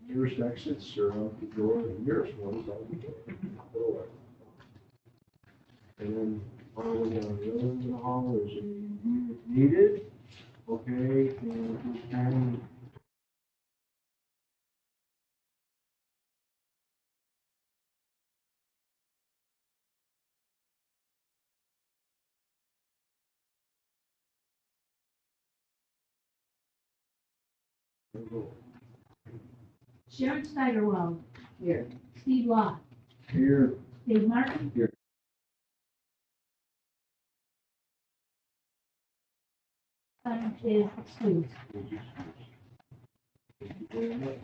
nearest exits are out the door, the nearest one is out the door. And then following down the other end of the hall is if needed, okay, and Sharon Steigerwald. Here. Steve Law. here, Dave Martin. Here. Is excused. thank you very much.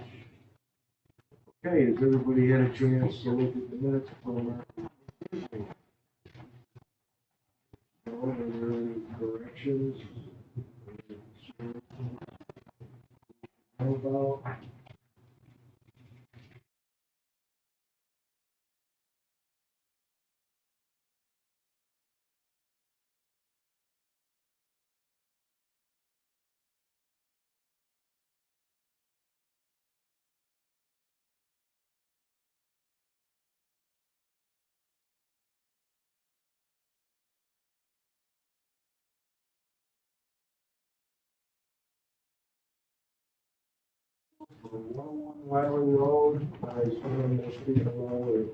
Okay, has everybody had a chance to look at the minutes from our meeting? Are there any corrections? How about? For 101 Wiley Road, I stand there speaking along with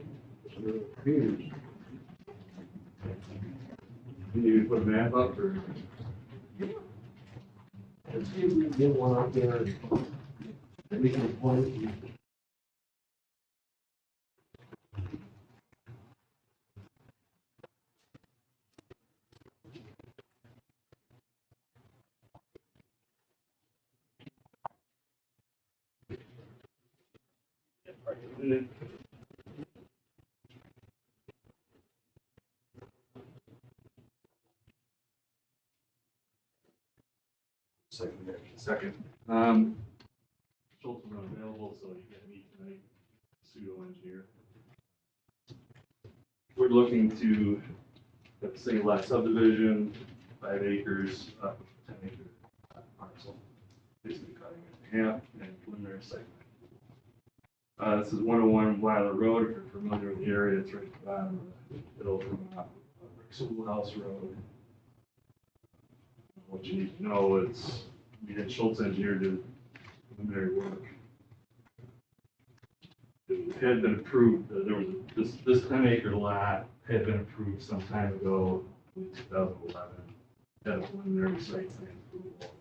Mr. Peters. Do you put a map up or? Let's see if we can get one out there. And we can point it. Second. Schultz is unavailable, so you get me tonight, pseudo engineer. We're looking to have a single lot subdivision, 5 acres, 10-acre parcel, basically cutting it in half and preliminary site. This is 101 Weiler Road. If you're familiar with the area, it's right at the bottom of the hill from Rick Schoolhouse Road. What you need to know is we had Schultz engineer do preliminary work. It had been approved, there was, this 10-acre lot had been approved some time ago, in 2011. Had a preliminary site plan approval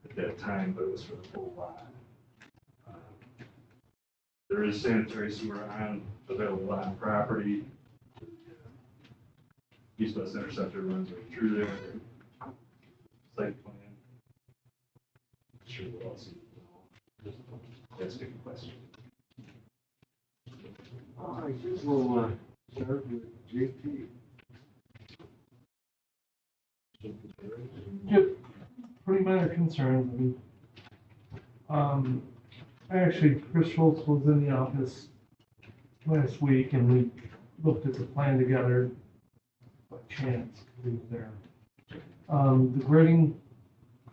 at that time, but it was for the full lot. There is sanitary sewer on, available on property. East-west interceptor runs right through there. Site plan. Sure what else you know. Ask any question. All right, we'll start with JP. Yep, pretty minor concerns. Actually, Chris Schultz was in the office last week and we looked at the plan together by chance, because he was there. The grading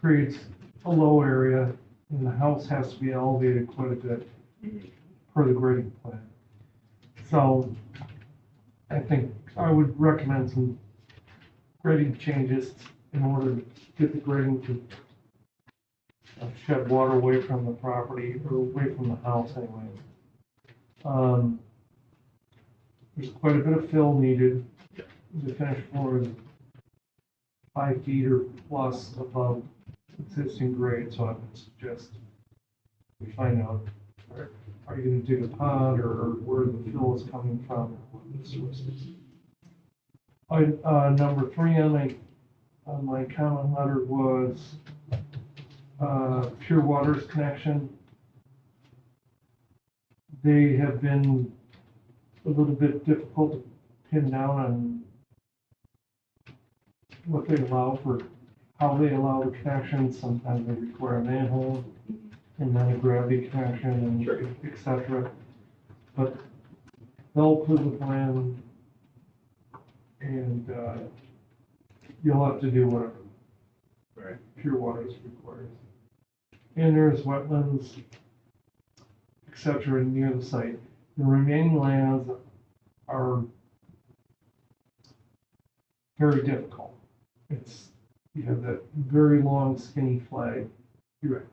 creates a low area and the house has to be elevated quite a bit per the grading plan. So I think I would recommend some grading changes in order to get the grading to shed water away from the property or away from the house anyway. There's quite a bit of fill needed. The finished floor is 5 feet or plus above existing grade, so I would suggest we find out, are you gonna dig a pond or where the fill is coming from, or what the source is. Number 3 on my comment letter was Pure Water's connection. They have been a little bit difficult to pin down on what they allow for, how they allow the connection. Sometimes they require a manhole and then a gravity connection and et cetera. But they'll put the plan and you'll have to do whatever Pure Water requires. And there's wetlands cetera, near the site. The remaining lands are very difficult. It's, you have that very long skinny flag. You're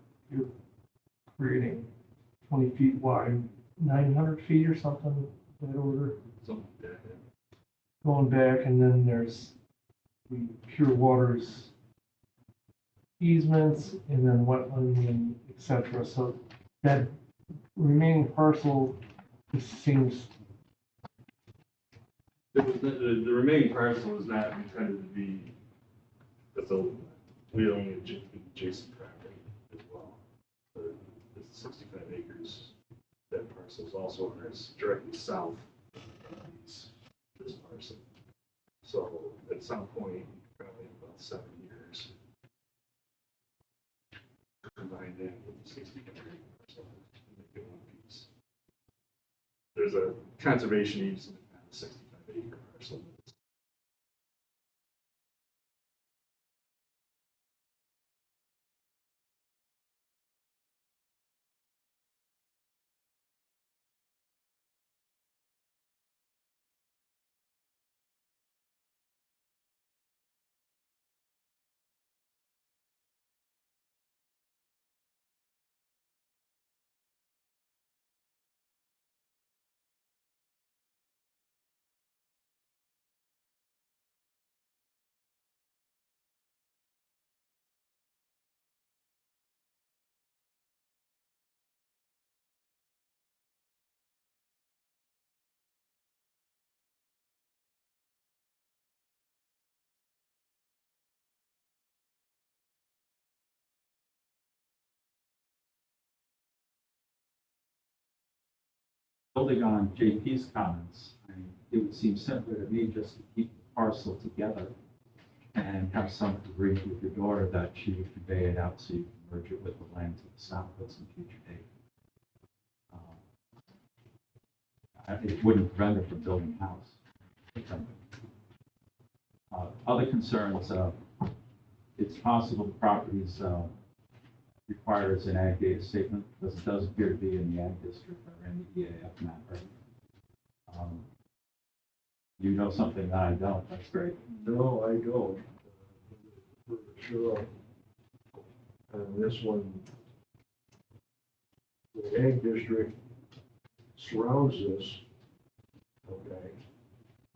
creating 20 feet wide, 900 feet or something, that order, Something like that. going back, and then there's the Pure Waters easements, and then wetland, and et cetera. So that remaining parcel just seems, The remaining parcel was not intended to be, that's a, we own the adjacent property as well. It's 65 acres. That parcel is also on this directly south of this parcel. So at some point, probably in about 7 years, combine that with the 65 acre parcel and make it one piece. There's a conservation easement on the 65 acre parcel. Building on JP's comments, I mean, it would seem simpler to me just to keep the parcel together and have some agreement with your daughter that she would convey it out so you can merge it with the land to the south at some future date. It wouldn't prevent her from building a house. Other concerns, it's possible the property is requires an ag data statement, because it does appear to be in the ag district or in the EAF map, right? You know something that I don't, that's great. No, I don't. For sure. And this one, the ag district surrounds this, okay?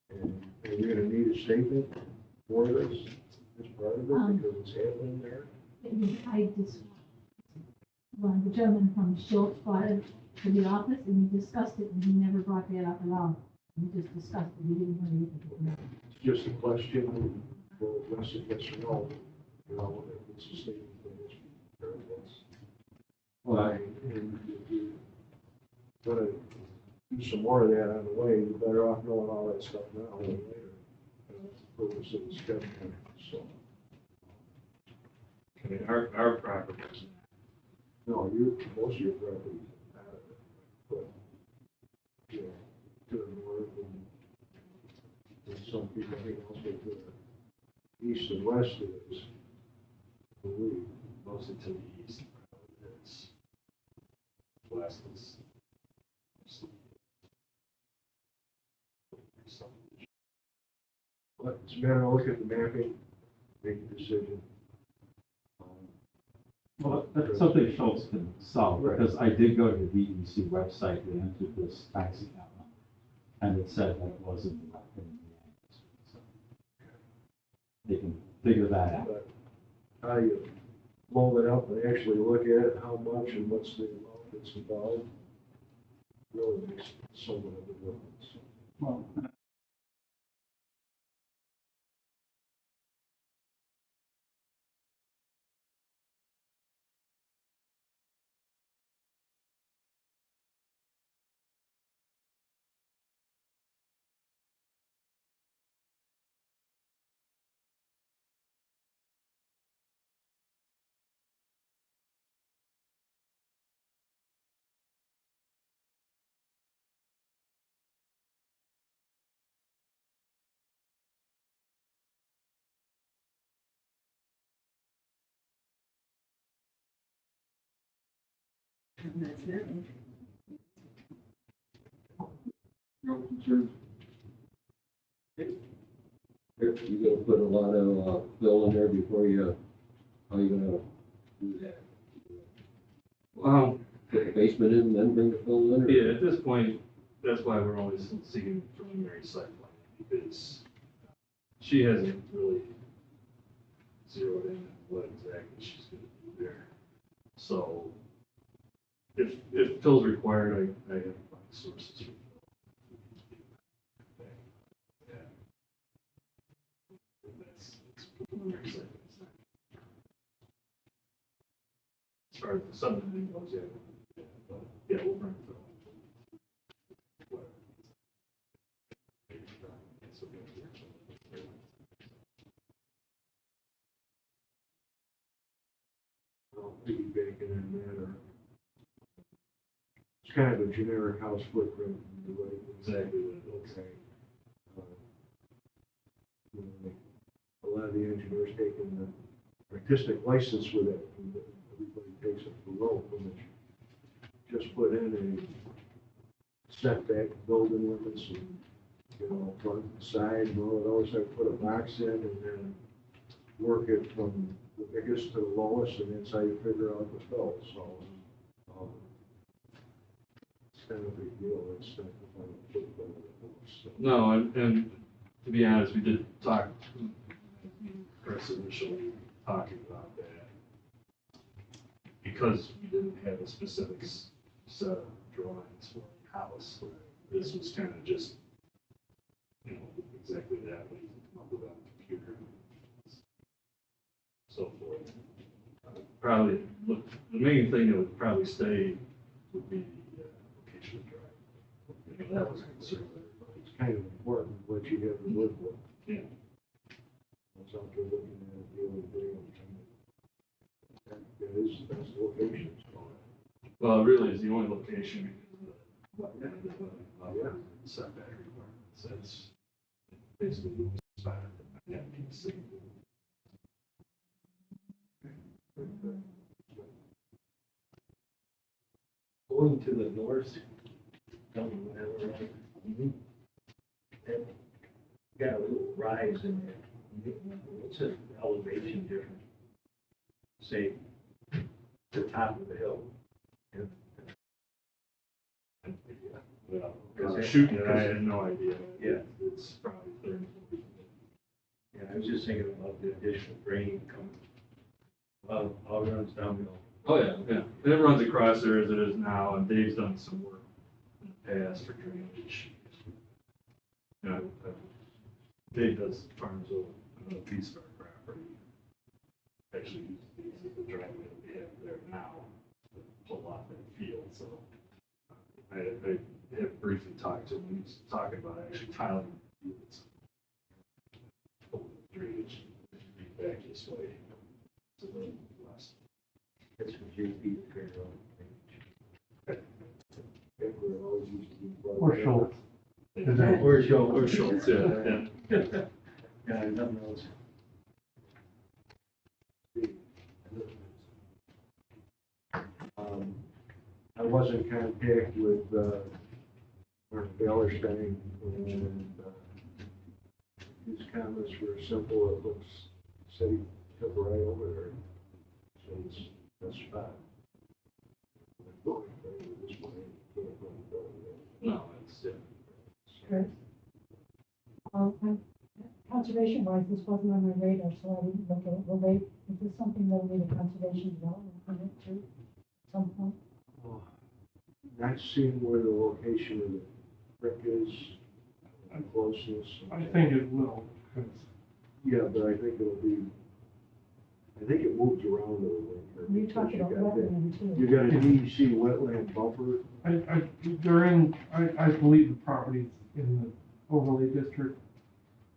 And you're gonna need a statement for this, as part of it, because it's handling there. I just, well, the gentleman from Schultz brought it to the office and we discussed it and he never brought that up at all. We just discussed it, we didn't really look at it. It's just a question, for yes or no, you know, if it's a statement for this, or that's. Well, And if you're gonna do some more of that on the way, you're better off knowing all that stuff now than later. And that's the purpose of the schedule, so. I mean, our property is No, most of your property is out of it, but, you know, to the north and some people, I think also to the east and west of it is, I believe. mostly to the east. It's west is. But it's a matter of look at the mapping, make a decision. well, that's something Schultz can solve, Right. because I did go to the DEC website and entered this tax account, and it said that it wasn't in the ag district, so they can figure that out. But how you blow it up and actually look at it, how much and what's the amount that's involved, really makes somewhat of a difference. Well, Your concerns? You gonna put a lot of, fill in there before you, how you gonna do that? Put the basement in, then bring the fill in? Or? Yeah, at this point, that's why we're always seeking preliminary site plan, because she hasn't really zeroed in on what exactly she's gonna do there. So, if fill's required, I have to find sources for fill. Yeah. That's preliminary site plan. As far as the subdivision goes, yeah, but, yeah, we'll bring fill. Well, piggybacking on that, or it's kind of a generic house footprint, right? Exactly what it looks like. Okay. You know, a lot of the engineers taking the artistic license with it, and everybody takes it for rope, when it's just put in a setback, building limits, and, you know, front and side, and all of those, I put a box in, and then work it from the biggest to the lowest, and that's how you figure out the fill, so, it's kind of a big deal, it's not the final footprint of the house, so. No, and to be honest, we did talk, Chris initially talking about that. Because we didn't have a specific set of drawings for the house, this was kind of just, you know, exactly that, what you can come up with on the computer. So forth. Probably, look, the main thing that would probably stay would be the location of the drive. I mean, that was a concern. It's kind of important what you have to live with. Yeah. That's out there looking at it, dealing with it, that's the location. So, Well, it really is the only location because of Yeah. the setback requirements. That's basically the spot that I have to see. Going to the north, down the river, that got a little rise in there. What's the elevation difference? Say, the top of the hill. Well, shooting it, I had no idea. Yeah. It's probably 30, 40. Yeah, I was just thinking about the additional grading coming. Well, all runs downhill. Oh, yeah, yeah. And it runs across there as it is now, and Dave's done some work in the past for drainage. You know, Dave does farms over another piece of our property. Actually, uses the driveway that we have there now to pull off that field, so. I have briefly talked to him, when he's talking about actually tiling the fields. Pull the drainage back this way to the west. That's what JP figured out. Everyone always used to be. Or Schultz. Is that- Or show, Or Schultz, yeah. yeah, nothing else. I was in contact with, Mark Ballerstein, and, his comments were simple, it looks, said he took right over there, so it's, that's fine. This way, can't go and build it. No, it's, Chris? Conservation wise, this wasn't on my radar, so I didn't look at it. Will they, is this something they'll need a conservation development permit to at some point? Not seeing where the location of the brick is, and closeness. I think it will, because Yeah, but I think it'll be, I think it moves around a little bit. You talked about wetland You too. got an EDC wetland buffer, they're in, I believe the property's in the overlay district.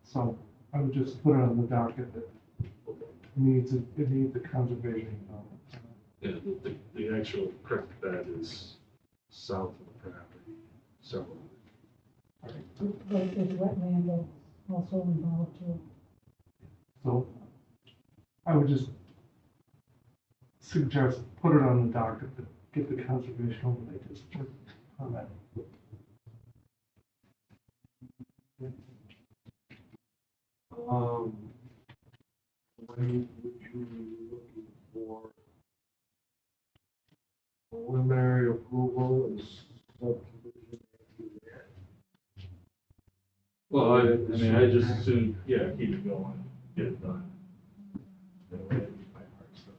So I would just put it on the docket that it needs a conservation. yeah, the actual creek bed is south of the property, several. But there's wetland also involved too. So I would just suggest put it on the docket to get the conservation overlay district on that. preliminary approval and subdivision after that. Well, I just assume, yeah, keep it going, get it done. That way it'd be my part stuff.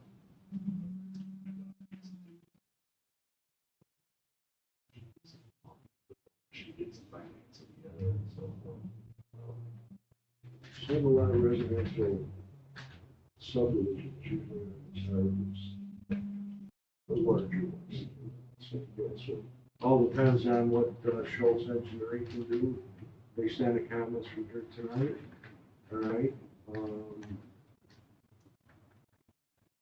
She gets the financing together and so forth. Seen a lot of residential subdivisions usually the larger ones. So, yeah, so all depends on what Schultz Engineering can do based on the comments from here tonight. All right.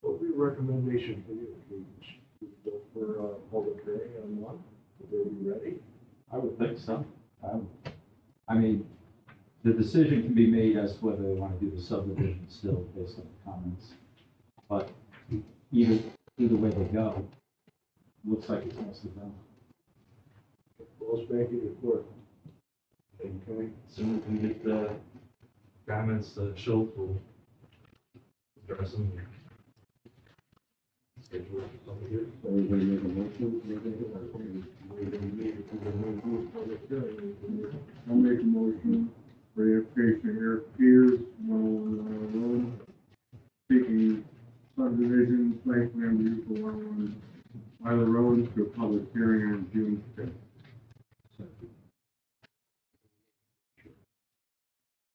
What would be a recommendation for you? Should we go for a public hearing on one? Would they be ready? I would think so. I mean, the decision can be made as to whether they want to do the subdivision still based on the comments. But either way they go, looks like it's mostly done. Ball's back in your court. Okay. Soon as we get the comments to Schultz, we'll address them. Schedule it over here. Everybody make a motion? I'll make a motion for the application here, Piers, 111, seeking subdivision site plan review for 111 Wyler Road to a public hearing on June 5th.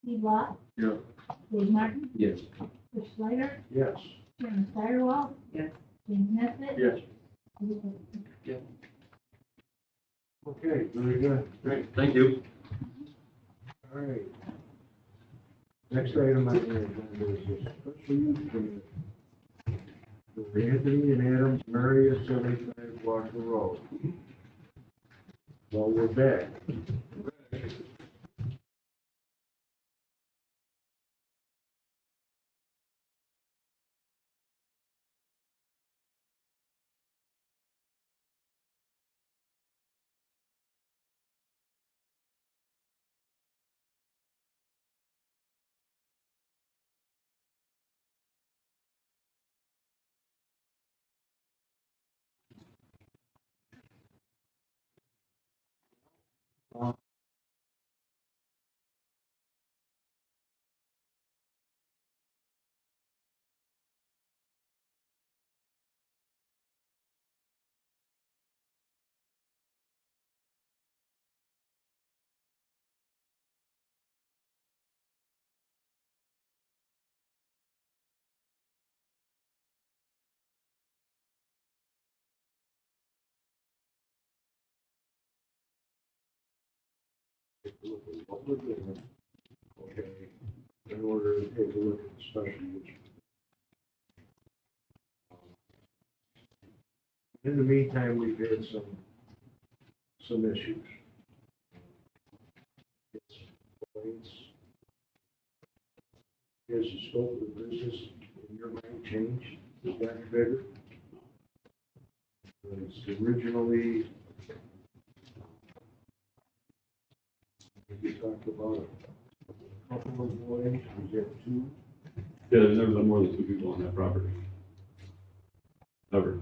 Steve Lot, Yeah. Dave Martin, Yes. Chris Snyder, Yes. Sharon Steigerwald. Yes. James Nesbitt. Yes. Elizabeth. Okay, very good. Great, thank you. All right. Next item on the agenda is a special use permit for Anthony and Adams Murray at 75 Walker Road. Well, we're back. What we're doing, okay, in order to take a look at the special use. In the meantime, we've had some issues. Complaints. Has the scope of the business in your mind changed? Has it gotten bigger? It's originally, we talked about a couple of employees, was that two? Yeah, there's never been more than 2 people on that property. Ever.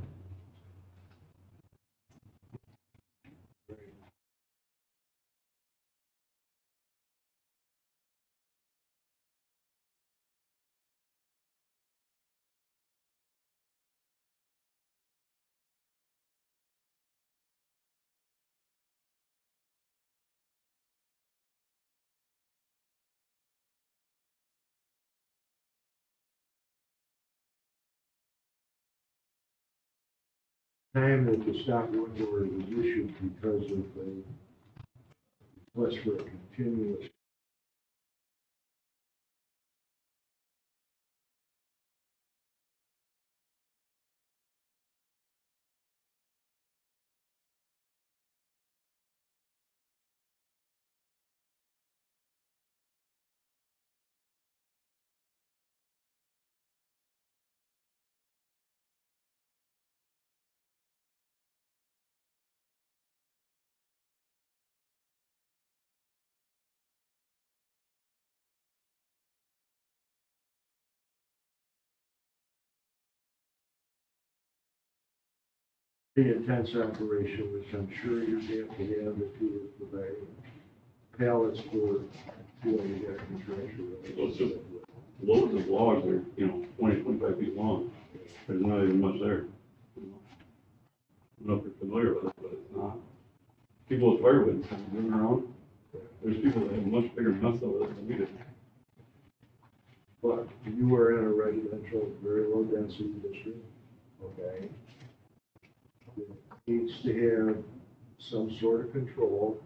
Time that the stop work order was issued because of a request for a continuous the intense operation, which I'm sure you have to have if you were providing pallets for doing the contractual. Well, it's just loads of logs are, 20, 25 feet long. There's not even much there. I don't know if you're familiar with it, but it's not. People with firewood kind of running around. There's people that have much bigger mess over there than we do. But you were in a residential, very low density district, okay? It needs to have some sort of control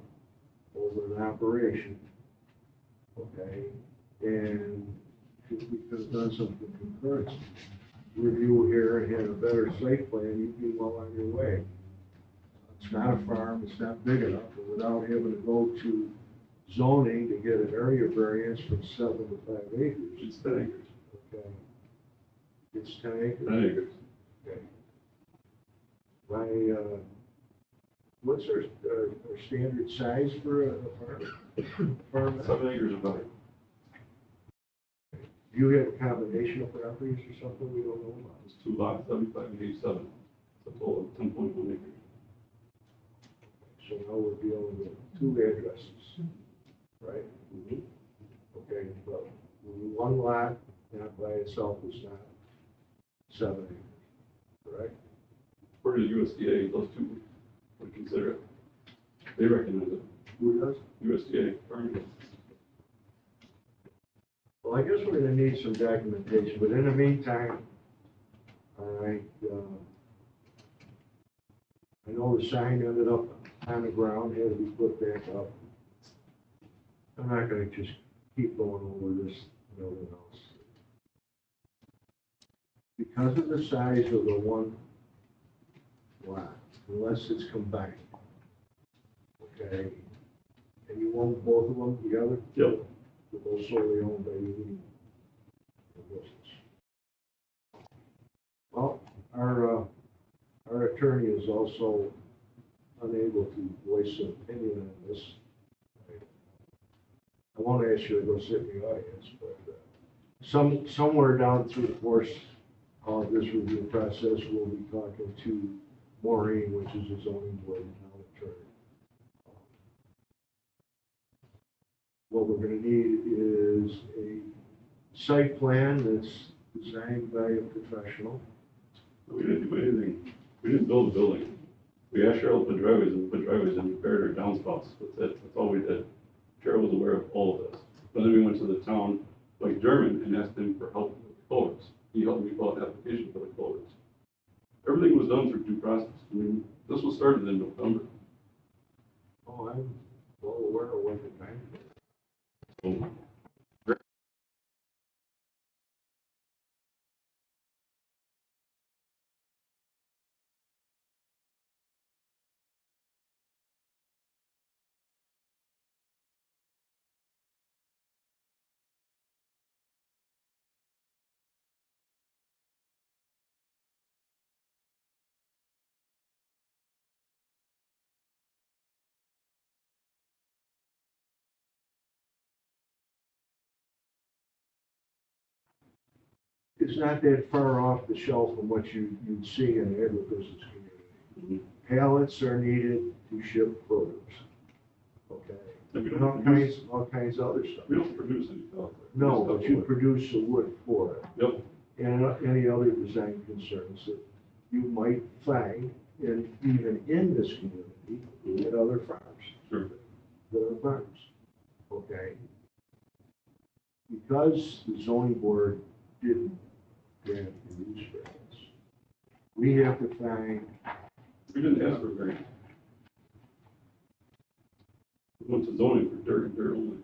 over an operation, okay? And if we could have done some concurrence review here and had a better site plan, you'd be well on your way. It's not a farm, it's not big enough, and without having to go to zoning to get an area variance from 7 to 5 acres. It's 10 acres. Okay. It's 10 acres. 10 acres. Okay. What's our standard size for a farm? 7 acres of better. Do you have a combination of properties or something we don't know about? It's 2 lots, 75 and 87. So a total of 10.1 acres. So now we're dealing with 2 addresses, right? Okay, but one lot, not by itself, is not 7 acres, correct? Where does USDA, those two would consider it? They recognize it. Who does? USDA, Farm Bill. Well, I guess we're gonna need some documentation, but in the meantime, all right, I know the sign ended up on the ground, had to be put back up. I'm not gonna just keep going over this building house. Because of the size of the one lot, unless it's combined, okay? And you own both of them together? Yep. They're both solely owned by you. Well, our attorney is also unable to voice an opinion on this. I want to ask you to go sit in the audience, but somewhere down through the course of this review process, we'll be talking to Maureen, which is the zoning board and town attorney. What we're going to need is a site plan that's designed by a professional. We didn't do anything. We didn't build a building. We asked Cheryl to put driveways and we put driveways and repaired our downspouts. That's it. That's all we did. Cheryl was aware of all of this. But then we went to the town, like German, and asked him for help with the culverts. He helped me fill out an application for the culverts. Everything was done through due process. I mean, this was started in November. Oh, I'm well aware of what the time is. So, It's not that far off the shelf from what you'd see in an agribusiness community. Pallets are needed to ship produce, okay? And we And don't all kinds of other stuff. We don't produce any pellets. No, but you produce the wood for it. Yep. And any other design concerns that you might find even in this community at other farms. Sure. Other farms, okay? Because the zoning board didn't grant the use variance, we have to find, We didn't ask for variance. We went to zoning for dirt and dirt only.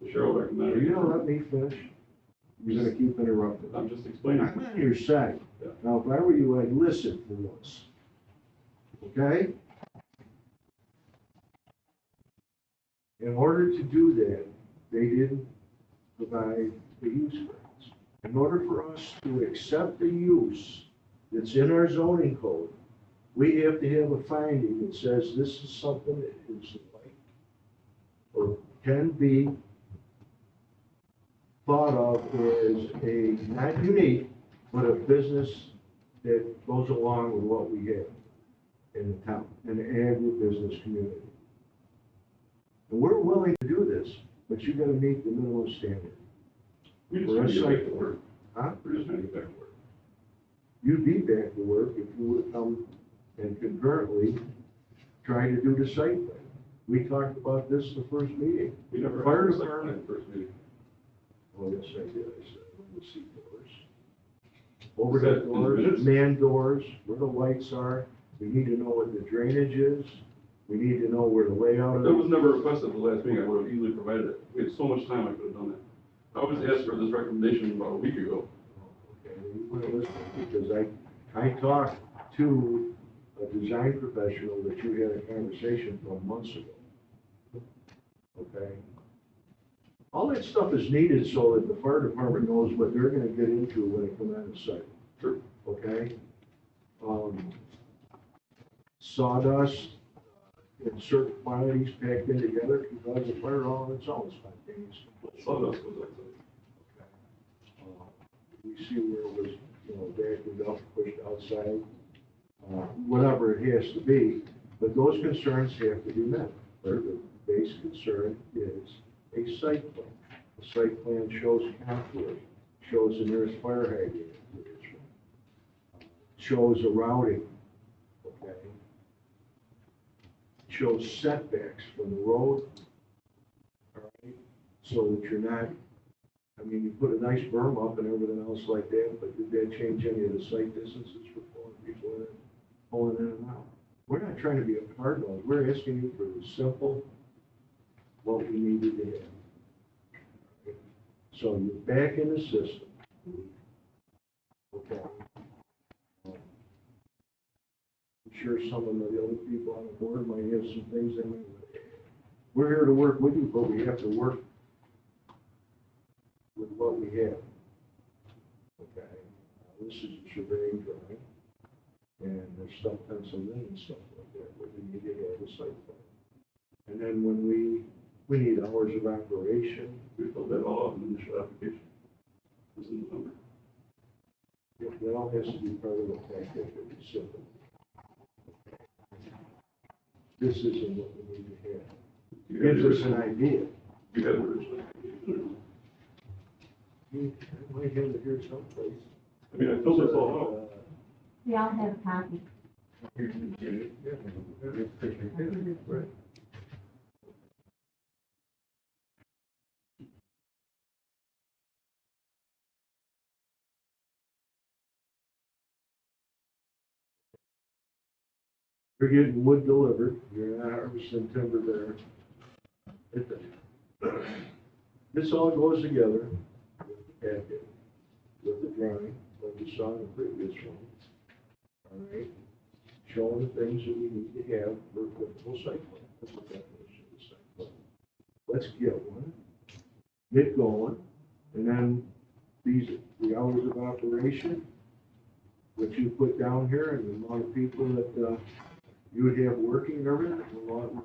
The Cheryl are recommended. you gonna let me finish? You're gonna keep interrupting. I'm just explaining. I'm on your side. Yeah. Now, if I were you, I'd listen for once. Okay? In order to do that, they didn't provide the use variance. In order for us to accept the use that's in our zoning code, we have to have a finding that says this is something that is like, or can be thought of as a, not unique, but a business that goes along with what we have in the town, in the agribusiness community. And we're willing to do this, but you gotta meet the minimum standard. We just For trying a to get back site to work. Huh? We're just trying to get back to work. You'd be back to work if you would come and concurrently try to do the site plan. We talked about this in the first meeting. We never Fire had a site department. plan first meeting. Oh, yes, I did, I said, let me see doors. Overhead Is that in the doors, minutes? man doors, where the lights are, we need to know what the drainage is, we need to know where the layout That was is. never requested at the last meeting, I would have easily provided it. We had so much time, I could have done that. I was asked for this recommendation about a week ago. Okay, you want to listen, because I talked to a design professional that you had a conversation from months ago. Okay? All that stuff is needed so that the fire department knows what they're gonna get into when they come on the site. Sure. Okay? Sawdust in certain quantities packed in together can cause a fire all on its own spontaneous. Sawdust goes outside. We see where it was, backed up, pushed outside, whatever it has to be, but those concerns have to be met. The base concern is a site plan. The site plan shows contours, shows the nearest fire hydrant, shows a routing, okay? Shows setbacks from the road, all right? So that you're not, you put a nice berm up and everything else like that, but did that change any of the site distances for pulling in and out? We're not trying to be a cardinal, we're asking you for the simple, what we needed to have. So you're back in the system. Okay. I'm sure some of the other people on the board might have some things they might. We're here to work with you, but we have to work with what we have. Okay, this is a surveying drawing, and there's stuff penciled in and stuff like that, but we need to have a site plan. And then when we need hours of operation, We filled that all out in the initial application. It was in November. that all has to be part of the package, it's simple. This isn't what we need to have. You had the Gives us an original- idea. You had the original application. I might have it here someplace. I mean, I filled this all out. We all have a copy. Right. You're getting wood delivered, you're not harvesting timber there. This all goes together with the packet, with the drawing, like you saw in the previous one. All right, showing the things that we need to have for a typical site plan. That's the definition of the site plan. Let's get one, get going, and then the hours of operation, what you put down here, and the amount of people that, you would have working and everything, will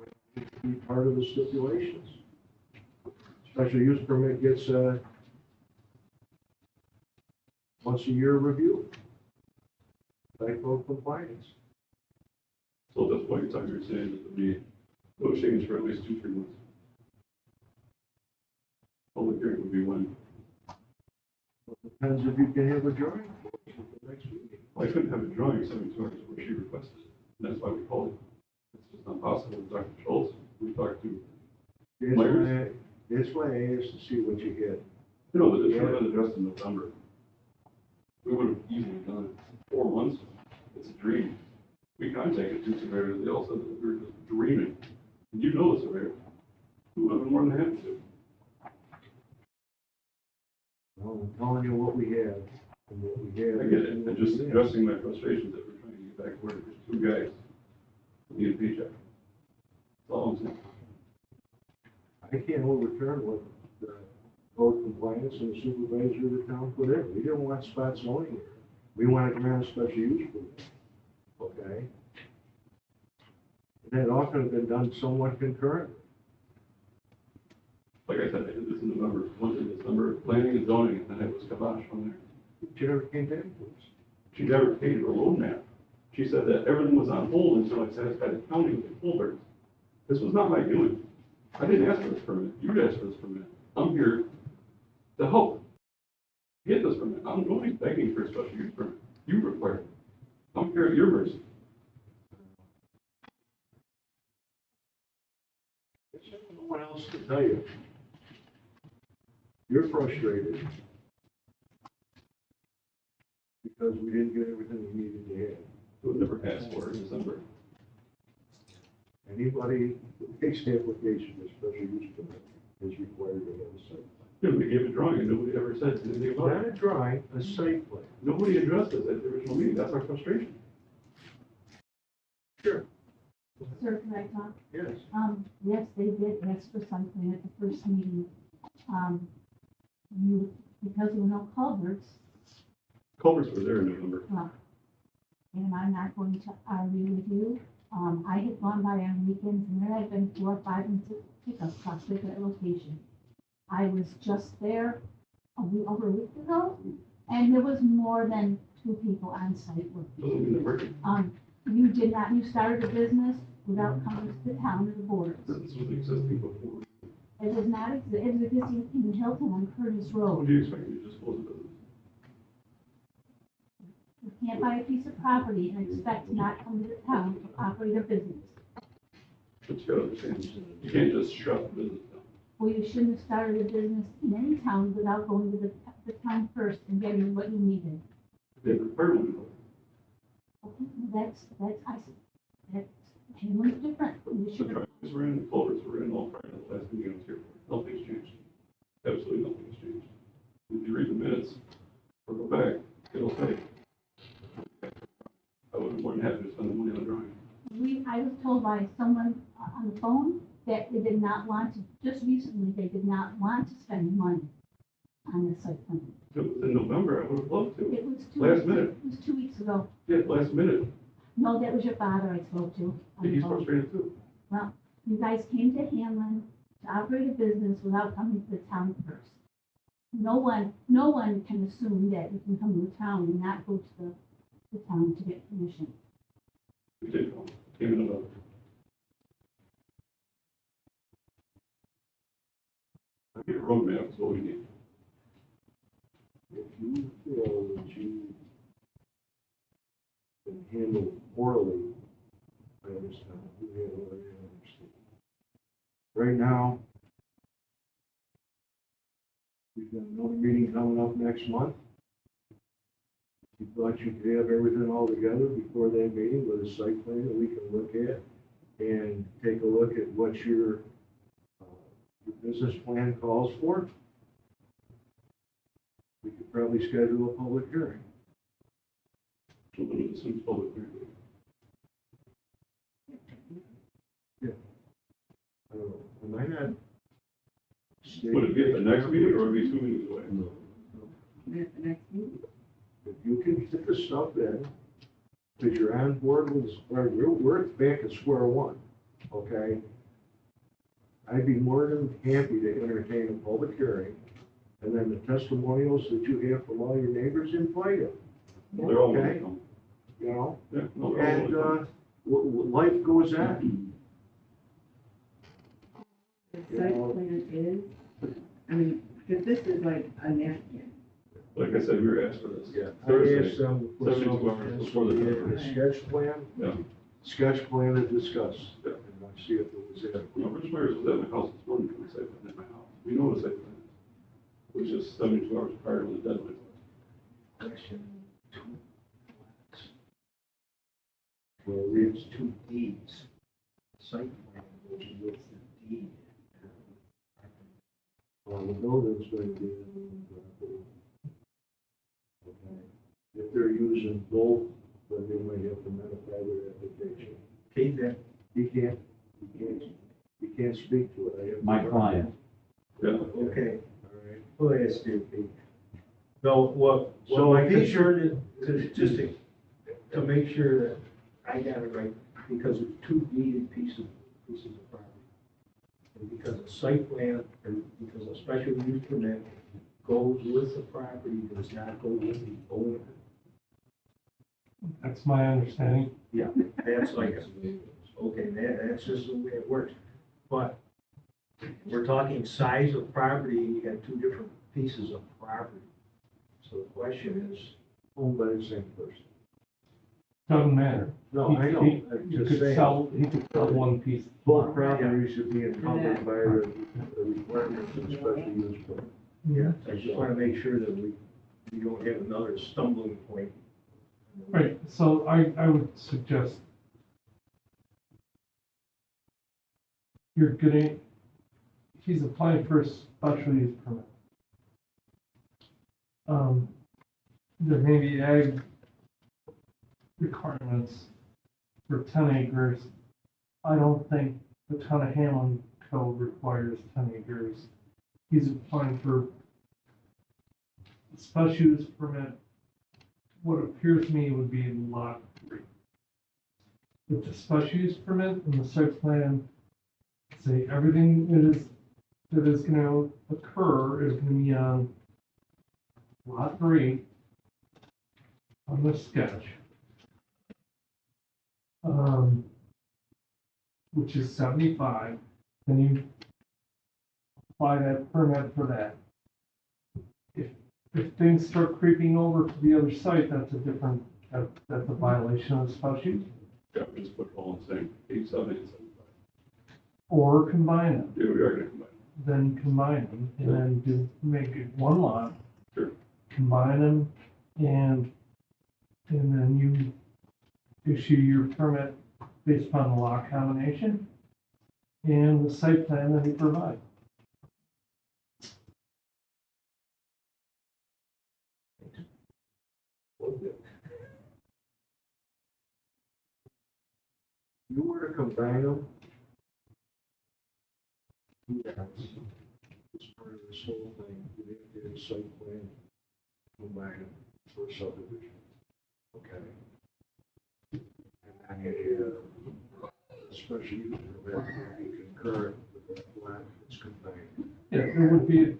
be part of the stipulations. Special use permit gets once a year review. Type of compliance. So at this point in time, you're saying that there'll be no change for at least 2-3 months. Public hearing would be when, Depends if you can have a drawing for the next meeting. well, I couldn't have a drawing 72 hours before she requested it. And that's why we called it. It's just not possible with Dr. Schultz. We talked to, That's why I asked to see what you had. you know, the should have been addressed in November. We would have easily done it 4 months. It's a dream. We contacted 2 surveyors. They all said that we were just dreaming. And you know the surveyor. We would have been more than happy to. Well, I'm telling you what we have and what we have. I get it. and And what just we have. addressing my frustrations that we're trying to get back to work. There's 2 guys that need a paycheck. That's all I'm saying. I can't overturn what the code compliance and the supervisor of the town put in. We didn't want spot zoning here. We wanted to grant a special use permit. Okay? And that all could have been done somewhat concurrently. Like I said, I did this in November, once in December, planning and zoning, and then it was kibosh from there. But you never came back to us. She never paid her roadmap. She said that everything was on hold until I satisfied the county with the culverts. This was not my doing. I didn't ask for this permit. You asked for this permit. I'm here to help get this permit. I'm going begging for a special use permit. You required it. I'm here at your mercy. There's no one else to tell you. You're frustrated because we didn't get everything we needed to have. It was never asked for in December. Anybody who takes the application for special use permit is required to have a site Yeah, we gave a drawing and nobody ever said anything plan. about Not it. a drawing, a site plan. Nobody addressed this at the original meeting. That's our frustration. Sure. Sir, can I talk? Yes. Yes, they did ask for something at the first meeting. Because there were no culverts, Culverts were there in November. and I'm not going to argue with you. I had gone by on weekends, and there had been 4, 5, and 6 pickup trucks at that location. I was just there over a week ago, and there was more than 2 people on site Doesn't working. mean they're working. You did not, you started a business without coming to the town or the board. This was existing before. It does not exist, it is existing in Hilton on Curtis What Road. do you expect me to just close the business? You can't buy a piece of property and expect to not come to the town to operate a business. But you gotta understand, you can't just shut the business down. Well, you shouldn't have started a business in any town without going to the town first and getting what you needed. They require one. Okay, that's, Hamlin's different. You The should have, driveways were in, the culverts were in, all prior to the last meeting I was here for. Nothing's changed. Absolutely nothing has changed. If you read the minutes, or go back, it'll say. I would be more than happy to spend the money on a drawing. I was told by someone on the phone that they did not want to, just recently, they did not want to spend money on the site plan. If it was in November, I would have loved to. It was Last minute. It was 2 weeks ago. Yeah, last minute. No, that was your father I spoke to on the He's phone. frustrated too. Well, you guys came to Hamlin to operate a business without coming to the town first. No one can assume that you can come to the town and not go to the town to get permission. We did go, came in November. I need a roadmap, is what we need. If you feel that you can handle poorly, I understand. You handle it, I understand. Right now, we've got another meeting coming up next month. You thought you could have everything all together before that meeting with a site plan that we can look at and take a look at what your business plan calls for. We could probably schedule a public hearing. So when it seems public hearing. I don't know, am I not? Would it be at the next meeting or would it be 2 meetings away? If you can get the stuff in, because you're on board with, we're back at square one, okay? I'd be more than happy to entertain a public hearing, and then the testimonials that you have from all your neighbors, invite them, They're all Okay. welcome. you know? Yeah, no, they're all And, welcome. life goes on. The site plan is, I mean, because this is like a napkin. Like I said, we were asked for this. I asked Thursday, them to put 72 something hours in, before so the we had deadline. a sketch plan to discuss, Yeah. and I see if it was there. Rich Myers was at my house this morning, trying to say, at my house. We know what a site plan is. It was just 72 hours prior to the deadline. Well, it's two deeds. Site plan, which is with the deed. The building's going to be in the property. Okay. If they're using both, then they might have to modify their application. You can't speak to it. I have. My client. Yeah. Okay, All right. who asked you, Pete? No, what So my these are- concern is, just to make sure that I got it right, because it's two deeded pieces of property. And because a site plan, or because a special use permit goes with the property, does not go with the owner. That's my understanding. Yeah, that's like, okay, that's just the way it works. But we're talking size of property, and you got two different pieces of property. So the question is, Owned by the same person. Doesn't matter. No, I know, He I'm he just could saying. sell, he could sell one piece. Both properties should be encumbered by the requirements of special use permit. Yeah. I just wanna make sure that we don't have another stumbling point. Right, so I would suggest you're getting, he's applying for a special use permit. There may be ag requirements for 10 acres. I don't think the town of Hamlin code requires 10 acres. He's applying for a special use permit. What appears to me would be lot 3. With the special use permit and the site plan, say everything that is gonna occur is gonna be on lot 3 on the sketch. Which is 75, then you apply that permit for that. If things start creeping over to the other site, that's a different, that's a violation of the special use. Yeah, we just put all in the same, 87 and 75. Or combine them, Yeah, we are gonna combine. then combine them, and then make it one lot. Sure. Combine them, and then you issue your permit based upon the lot combination and the site plan that you provide. You were to combine them. Yes. As part of this whole thing, you need to get a site plan, combine them for subdivision. Okay. And then you have a special use permit, you concurrent with that plat that's combined. Yeah, it would be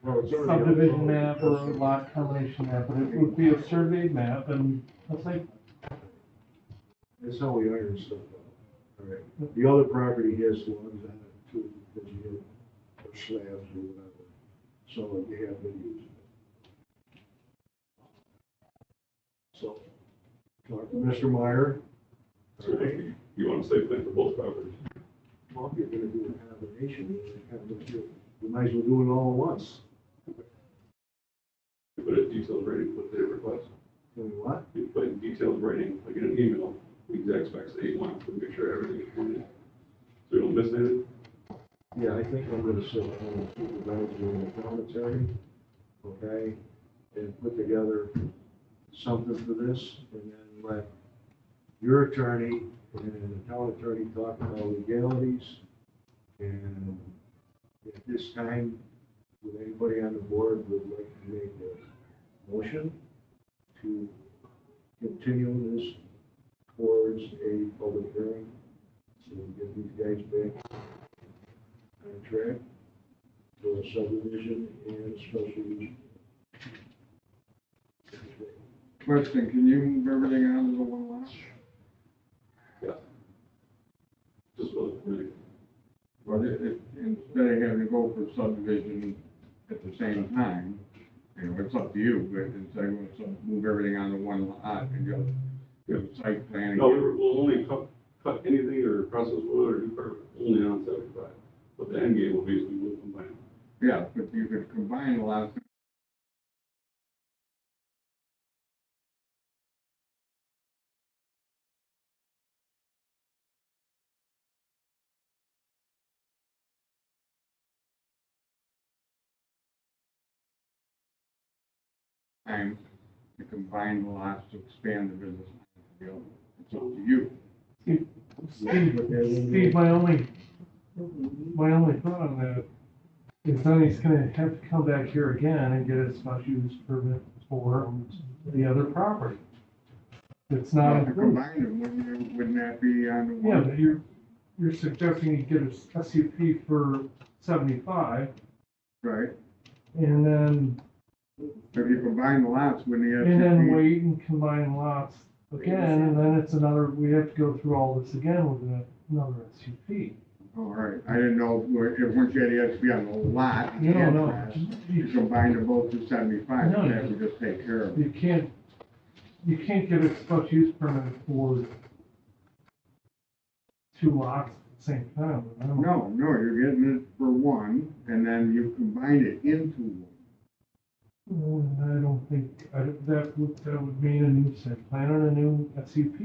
Well, a it's already subdivision on- map or a lot combination map, but it would be a surveyed map and a site. That's how we iron stuff out. All right. The other property has logs on it too, because you have or slabs or whatever. So you have been using it. So, talk to Mr. Meyer. So you want to say plan for both properties? Well, if you're gonna do a combination, you might as well do it all at once. You put it detailed writing, what they request. Doing what? You put in detailed writing, like in an email, the exact specs that you want, to make sure everything is pointed. So you don't miss anything. Yeah, I think I'm gonna sit down with supervisor and the town attorney, okay? And put together something for this, and then let your attorney and the town attorney talk about legalities. And at this time, would anybody on the board would like to make a motion to continue this towards a public hearing? So we get these guys back on track for a subdivision and special use. Question, can you move everything onto the one lot? Just for the, But instead of having to go for subdivision at the same time, you know, it's up to you, but instead of going to move everything onto one lot and go to site plan. no, we'll only cut anything or process wood or do permit only on 75. But the end game will be, is we will combine. Yeah, but you could combine a lot of. Time to combine the lots to expand the business. It's up to you. Steve, my only thought on that is then he's gonna have to come back here again and get a special use permit for the other property. It's not If you included. combine them, wouldn't that be on the Yeah, one? but you're suggesting you get a SUP for 75, Right, and then if you combine the lots, wouldn't the SUP? wait and combine lots again, and then it's another, we have to go through all this again with another SUP. All right, I didn't know if once you had the SUP on the lot. No, no. You combine them both to 75, No, that would just take care of it. You can't get a special use permit for two lots at the same time. No, you're getting it for one, and then you combine it into one. I don't think, that would mean a new site plan and a new SUP.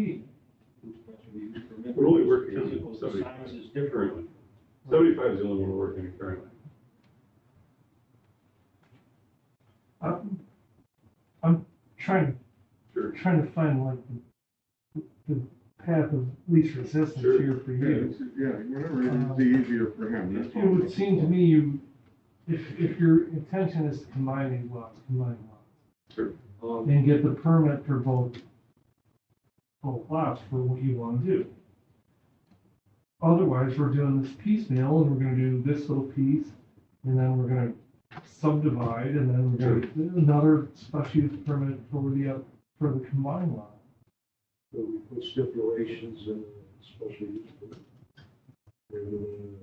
We're only working on Physical the size is 75 different. currently. 75 is the only one we're working on currently. I'm trying Sure. to find like the path of least resistance Sure. here for Yeah, you. whatever, it's easier for him, that's all. It would seem to me if your intention is to combine these lots, combine lots. Sure. And get the permit for both lots for what you want to do. Otherwise, we're doing this piecemeal, and we're gonna do this little piece, and then we're gonna subdivide, and then we're gonna do another special use permit for the combined lot. So we put stipulations in the special use permit. We're doing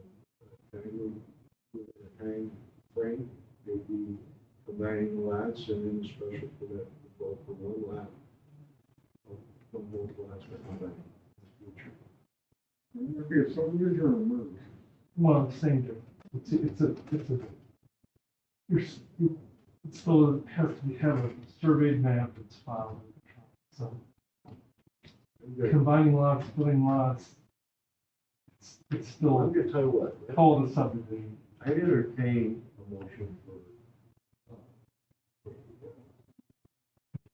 a time frame, it'll be combining lots and then the special permit for both for one lot. From both lots, but combined in the future. It'd be a subdivision or a merge. Well, the same difference. It still has to have a surveyed map that's filed. So Okay. combining lots, splitting lots, it's I'm still gonna tell you what, called a subdivision. I entertain a motion for.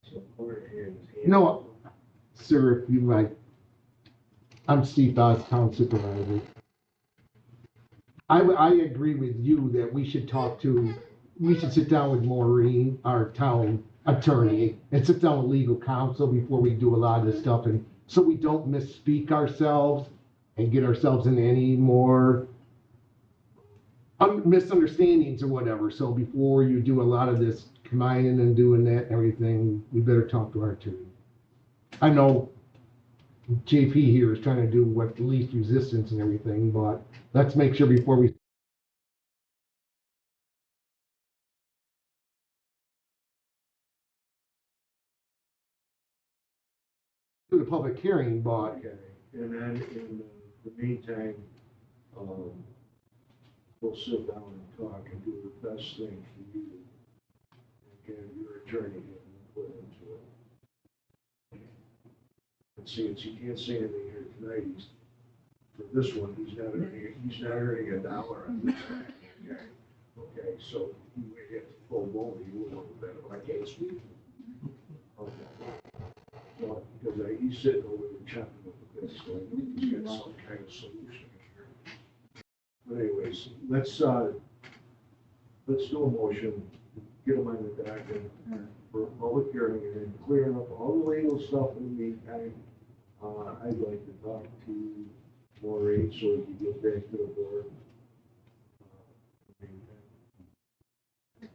So, No, sir, if you like. I'm Steve Dawes, Town Supervisor. I agree with you that we should sit down with Maureen, our town attorney, and sit down with legal counsel before we do a lot of this stuff, and so we don't misspeak ourselves and get ourselves into any more misunderstandings or whatever. So before you do a lot of this combining and doing that and everything, we better talk to our attorney. I know JP here is trying to do what least resistance and everything, but let's make sure before we do the public hearing, but Okay, and then in the meantime, we'll sit down and talk and do the best thing for you. And your attorney and put into it. And see, he can't say anything here tonight, for this one, he's not earning a dollar on this one. Okay, so you may get full blown, you will know better, but I can't speak. Okay. Well, because he's sitting over there chopping up the bits, so I know he's got some kind of solution here. But anyways, let's do a motion, get them on the docket for a public hearing, and then clearing up all the legal stuff in the meantime. I'd like to talk to Maureen so we can get back to the board.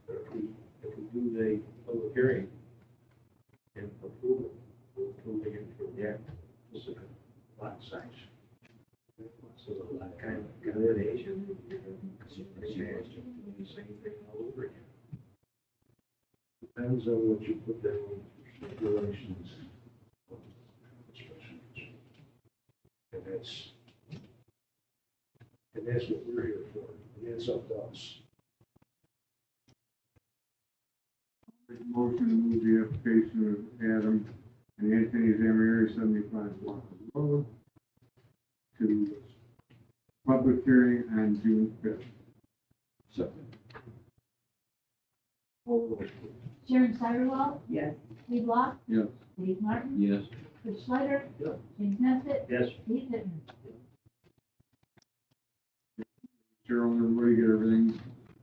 If we do the public hearing and approve it, we're approving it for the specific lot size. So the lot kind of combination, pretty much the same thing all over again. Depends on what you put down for stipulations. And that's what we're here for, and that's up to us. Motion to move the application of Adam and Anthony Zamir, 75 Walker Road, to public hearing on June 5th. Sharon Steigerwald, Yes. Steve Block, Yes. Dave Martin, Yes. Rich Slider, Yeah. James Nesbitt, Yes. Steve Pittman. Cheryl and everybody get everything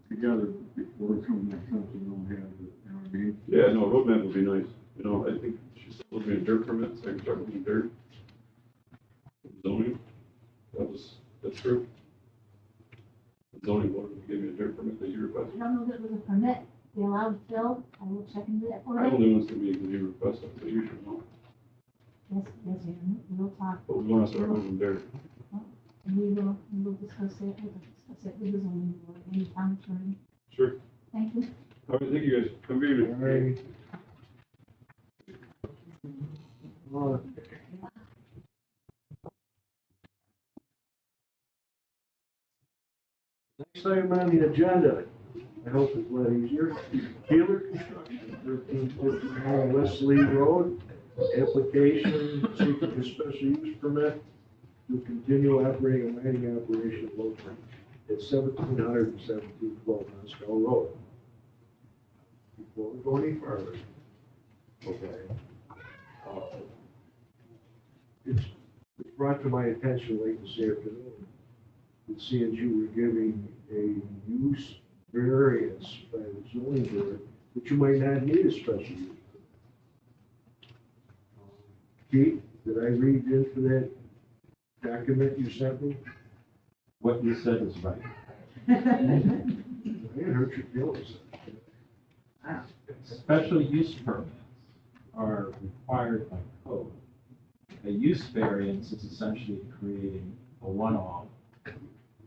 together before it comes next month, so we don't have it, you know what I mean? Yeah, no, a roadmap would be nice. You know, I think she said looking at dirt permits, I can start looking at dirt. Zoning, that's true. The zoning board would give you a dirt permit that you I requested. don't know if it was a permit, they allowed fill, I will check into that for I you. only ones to me that you requested, so you should know. Yes, yes, we'll talk, But we wanna start moving dirt. and we will discuss it, with the zoning board, and the town attorney. Sure. Thank you. All right, thank you guys. Have a good evening. Next item on the agenda, I hope it's a lot easier. Keeler Construction, 1359 West Lee Road. Application seeking a special use permit to continue operating a mining operation located at 1717 12 Moscow Road. Before we go any further, okay, it's brought to my attention late this afternoon that C&G were giving a use variance by the zoning board, that you might not need a special use. Keith, did I read into that document you sent me? What you said is right. I didn't hurt your feelings. Special use permits are required by code. A use variance is essentially creating a one-off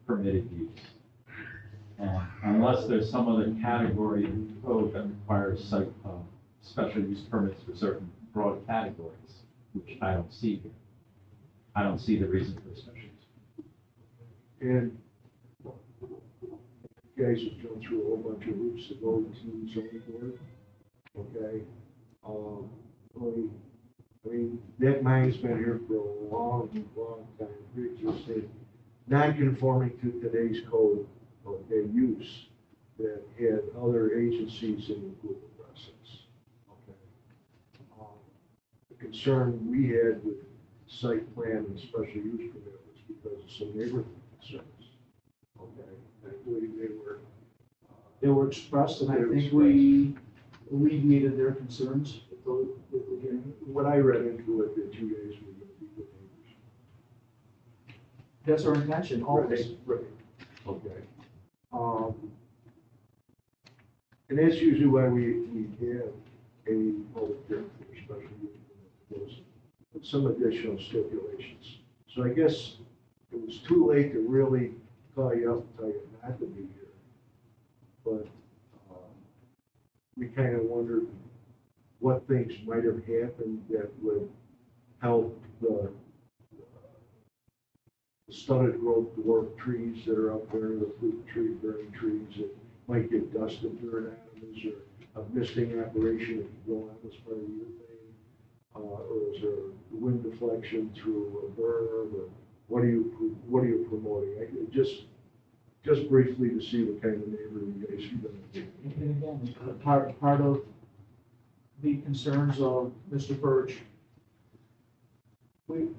permitted use. And unless there's some other category in code that requires special use permits for certain broad categories, which I don't see here. I don't see the reason for a special use. And you guys have gone through a whole bunch of hoops to go to the zoning board, okay? I mean, that mine's been here for a long, long time, pre-existing, non-conforming to today's code, okay, use that had other agencies in the approval process, okay? The concern we had with site plan and special use permit was because of some neighborhood concerns, okay? I believe They were expressed, and I They were think we alleviated their concerns with the hearing. what I read into it, that you guys were gonna be good neighbors. That's our intention, always. Right, okay. And that's usually why we have a public hearing for special use permit, with some additional stipulations. So I guess it was too late to really call you up and tell you not to be here. But we kind of wondered what things might have happened that would help the studded growth dwarf trees that are up there, the fruit tree bearing trees that might get dusted during autumn. Is there a misting operation if you go on as part of your thing? Or is there wind deflection through a berm? Or what are you promoting? Just briefly to see what kind of neighbor you guys are going to be. And again, part of the concerns of Mr. Birch,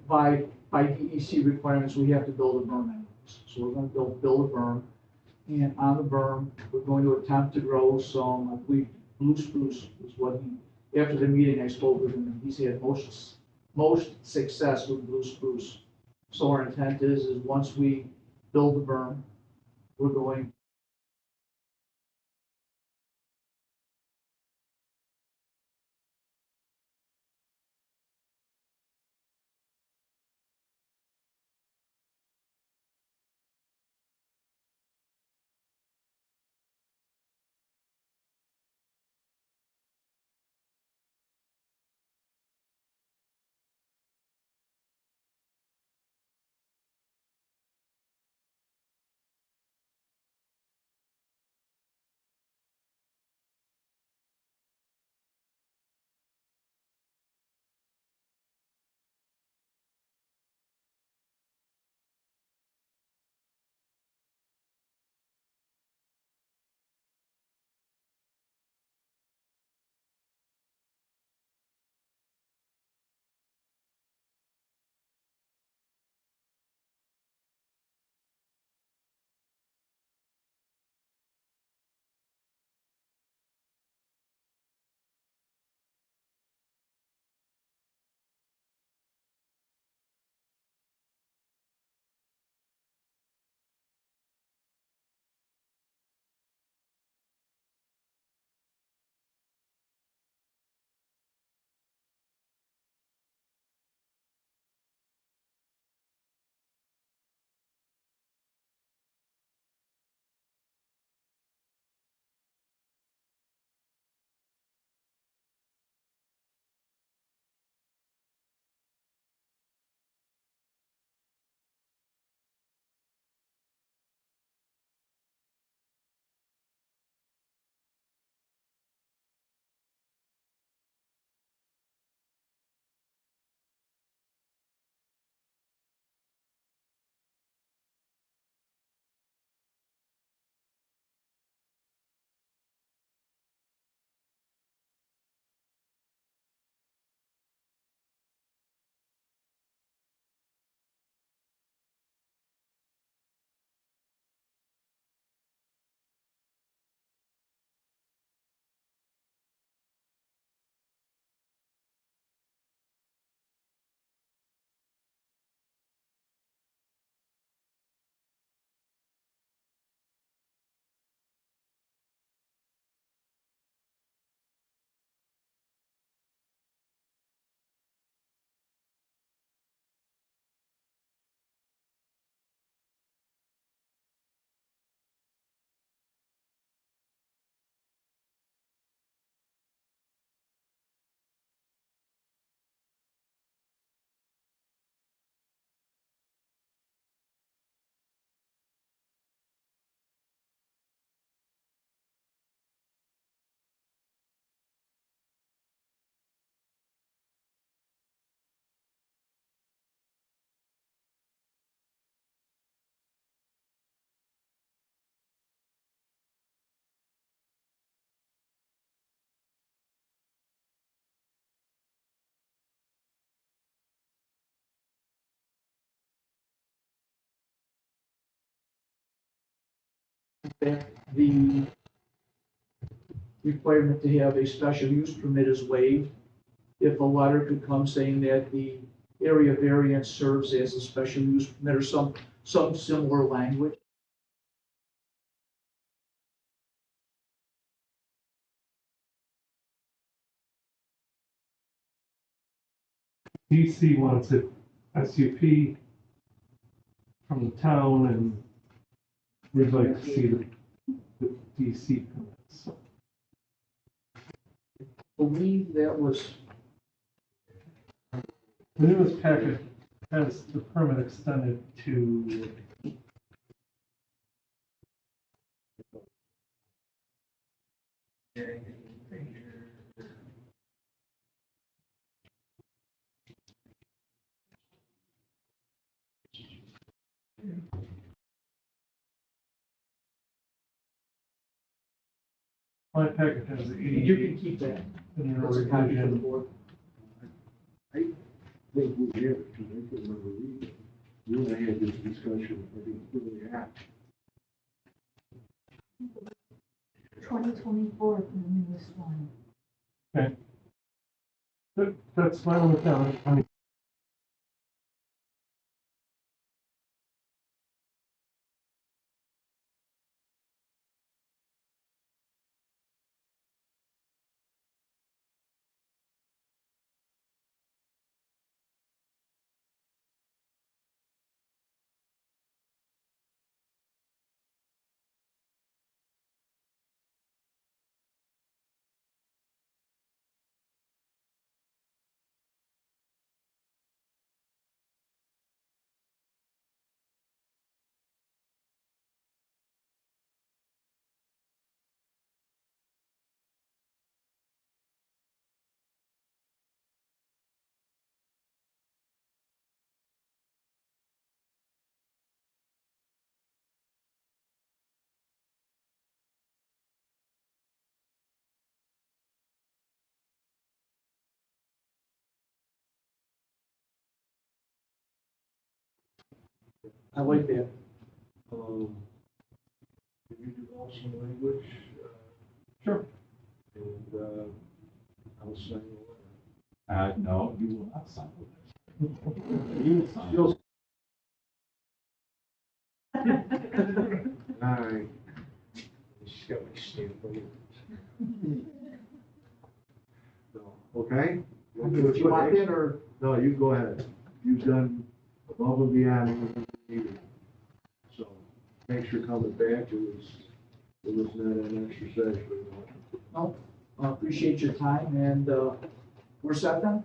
by DEC requirements, we have to build a berm anyways. So we're gonna build a berm, and on the berm, we're going to attempt to grow some, I believe, blue spruce is what after the meeting I spoke with him, he said most success with blue spruce. So our intent is once we build the berm, we're going that the requirement to have a special use permit is waived. If a letter could come saying that the area variance serves as a special use permit or some similar language. DC wants it SUP from the town, and we'd like to see the DC permits. I believe that was, The newest packet has the permit extended to my packet has you 80 can keep that. in your That's a copy for the revision. board. I think we have it, because I can remember reading it. You and I had this discussion, I think, really apt. 2024 for the newest one. That's fine with that. I mean, I like that. Can you develop some language? Sure. And, I'll sign the letter. No, you will not sign the letter. You will sign. You'll- All right. She's got my stamp on it. So, okay? Do you want that, or? No, you go ahead. You've done above and beyond what we needed. So, thanks for coming back. It was not an exercise for you. No, I appreciate your time, and we're set then?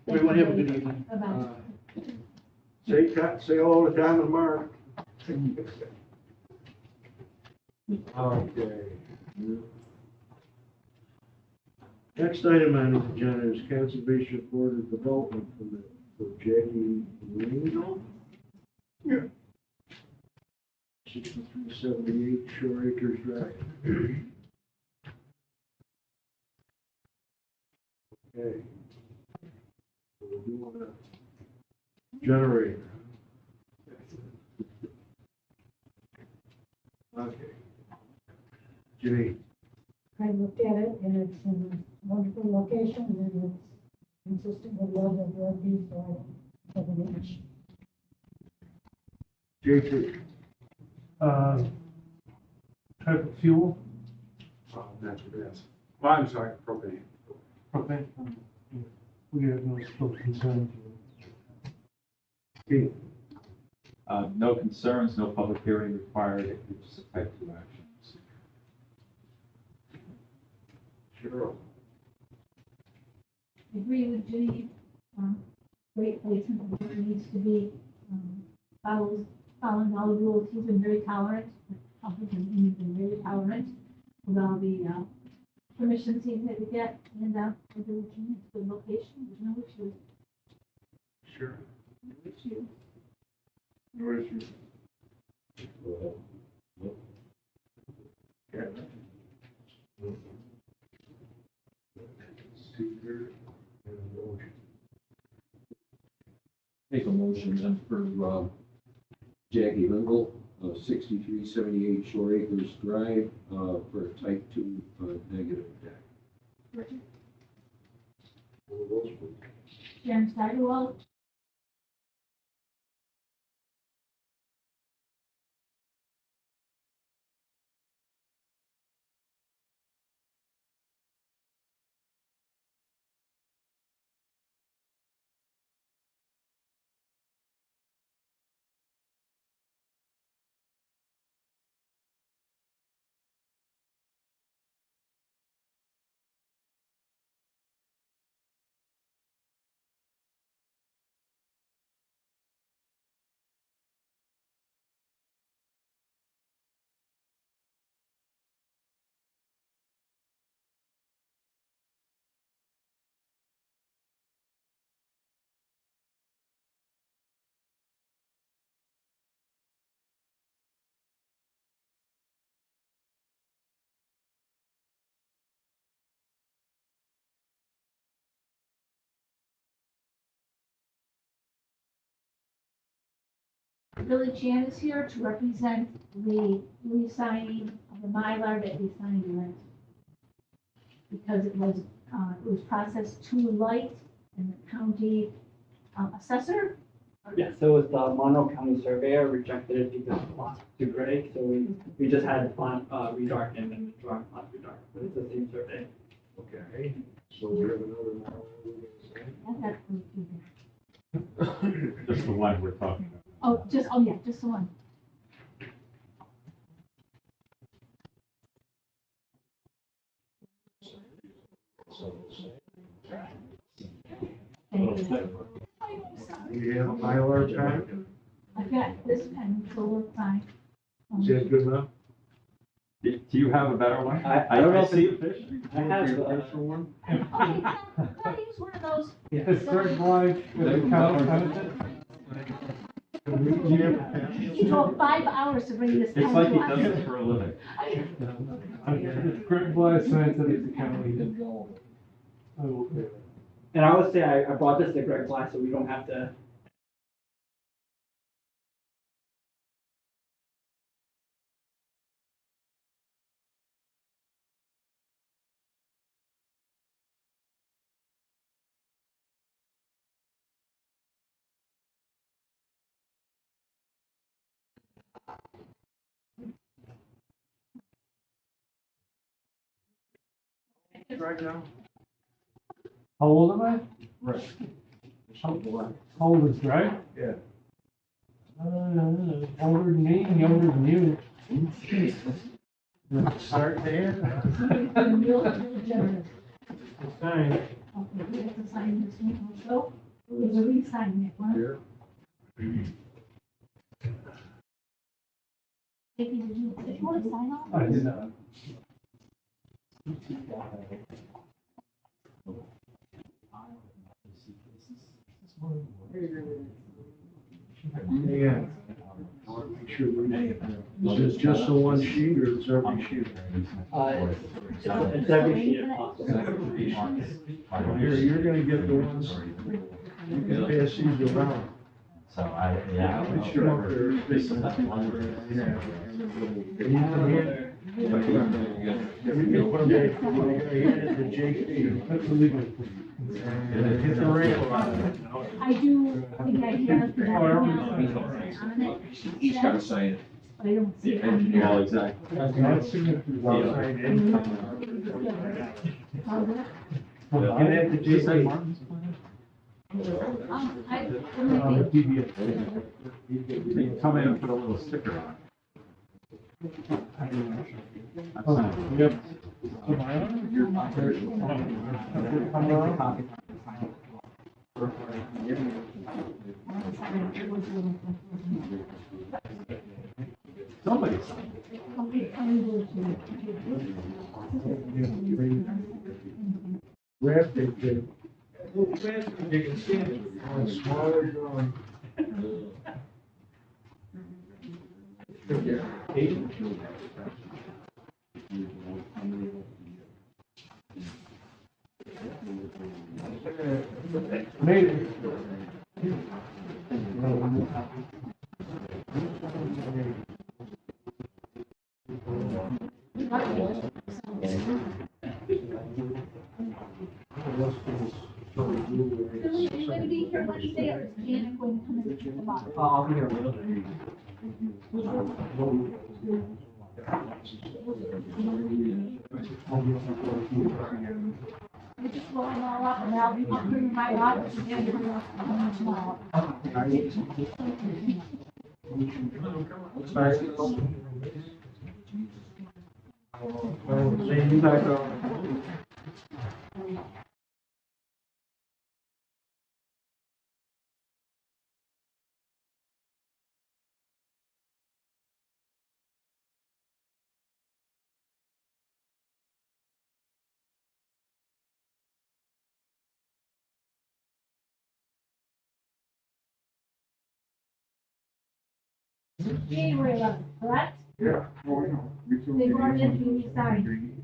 Everyone have a good evening. About Say hello to Tom and Mark. Okay. Next item on the agenda is conservation board of development for Jackie Rangel. Yeah. 6378 Shore Acres Drive. Okay. We're doing a generator. Okay. Jane. I looked at it and it's in a wonderful location and it's consistent with what I've read these, so I don't have an issue. JT. type of fuel, Natural gas. Well, I'm sorry, propane. propane. We have no scope concerns. Keith. No concerns, no public hearing required, it's just a type 2 action. Cheryl. I agree with Judy. Great placement, of where it needs to be, following all the rules. He's been very tolerant. He's been very tolerant with all the permissions he's had to get, and it's a good location. There's no issue. Sure. No issue. No issue. Yeah. represent for, Jackie Lingle, 6378 Shore Acres Drive, for a type 2, negative deck. All those, please. Sharon Steigerwald, Billy Chan is here to represent the re-signing of the Mylar that we signed last. Because it was processed too light and the county assessor. Yeah, so it was the Monroe County surveyor rejected it because it was too gray, so we just had the font redarkened and the drawing font redarkened, but it's the same survey. Okay, so we have another model we're gonna say. Just the one we're talking about. Just the one. Thank you. We have a Mylar pen. I got this pen, so we're fine. Is that good enough? Do you have a better one? I don't know if see a fish. I have, one? Okay, I use one of those. It's Greg Blythe with the county. It took 5 hours to bring this pen It's like he to us. does this for a living. It's Greg Blythe, Scientific County. I will pay that. and I would say I brought this to Greg Glass so we don't have to. Right now. How old am I? Right. How old is Greg? Yeah. Older than me and younger than you. Start there. It's fine. Okay, we have to sign this one also. There's a re-sign that one. Here. Did you want to sign off? I did not. Yeah. I want to make sure is this just the one sheet or is every sheet? It's every sheet if possible. Here, you're gonna get the ones, you can pass these around. So yeah. It's your up there. Yeah. And you can hand, you can put them back, you gotta hand it to JP. That's illegal. And hit the ramp on it. I do, think I have that on it. He's gotta sign it. But I don't see it on here. Well, exactly. That's signatures outside in. Hand it to JP. You can come in and put a little sticker on it. Yep. Somebody signed Grab the little faster, you can see it, on smaller drawing. Made it. Billy, are you gonna be here Wednesday or is Janet going to come and pick them up? I'll be here. I just roll them all up and I'll bring my office and everybody else will come in tomorrow. See you back on. January 11th, correct? Yeah, oh, I know. We still They need brought in to- to be signed.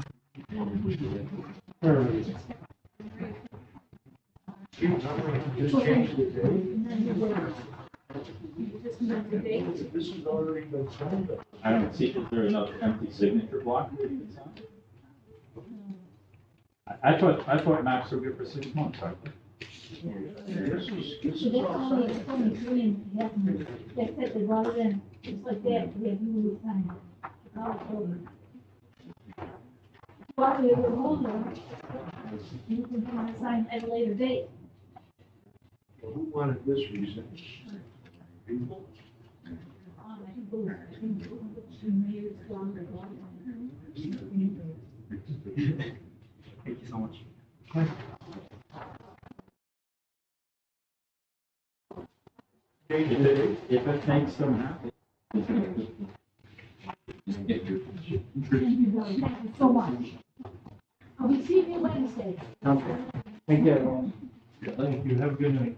Just change the date. And then you will. You just move the date. This has already been signed. I don't see, is there another empty signature block that you can sign? I thought maps were good for 6 months. So that's only three and a half minutes. That's it, they brought it in, just like that, they have you sign it. All over. Well, we will hold them. You can come and sign at a later date. Who wanted this reason? People? I think the mayor's gone, they're gone. Thank you so much. If it makes them happy. Thank you, Billy. Thank you so much. I'll be seeing you Wednesday. Okay. Thank you, everyone. Thank you, have a good night.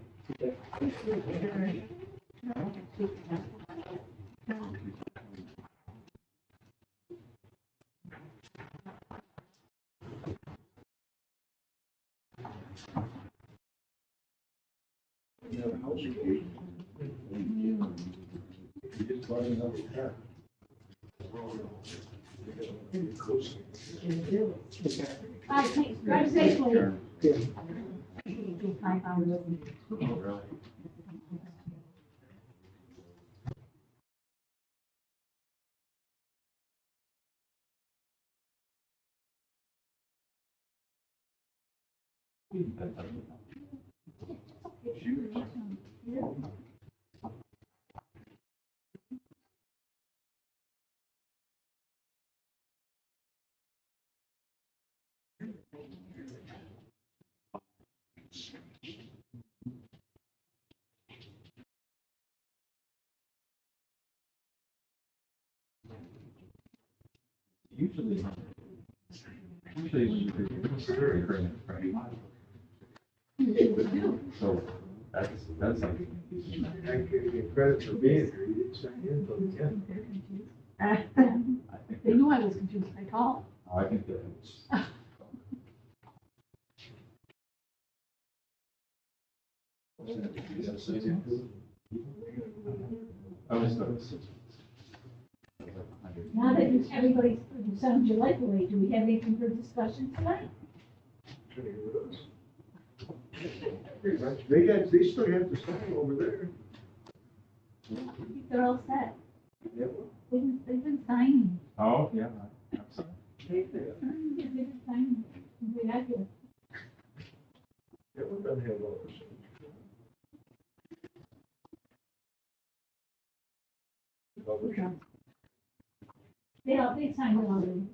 You have a house key. You just bought another car. Bye, thanks, drive safely. Bye, bye. Usually it's very agreement, right? So that's like. I give you credit for being here. You didn't sign in until the end. I think, They knew I was confused, I called. I think that it's. I always thought it was 6 months. Now that everybody's, you sound delightfully, do we have anything for discussion tonight? They still have to sign over there. I think they're all set. Yeah. They've been signing. Oh, yeah. I'm sorry. They've been signing. We have to. Yeah, we're gonna have all this. They signed it already.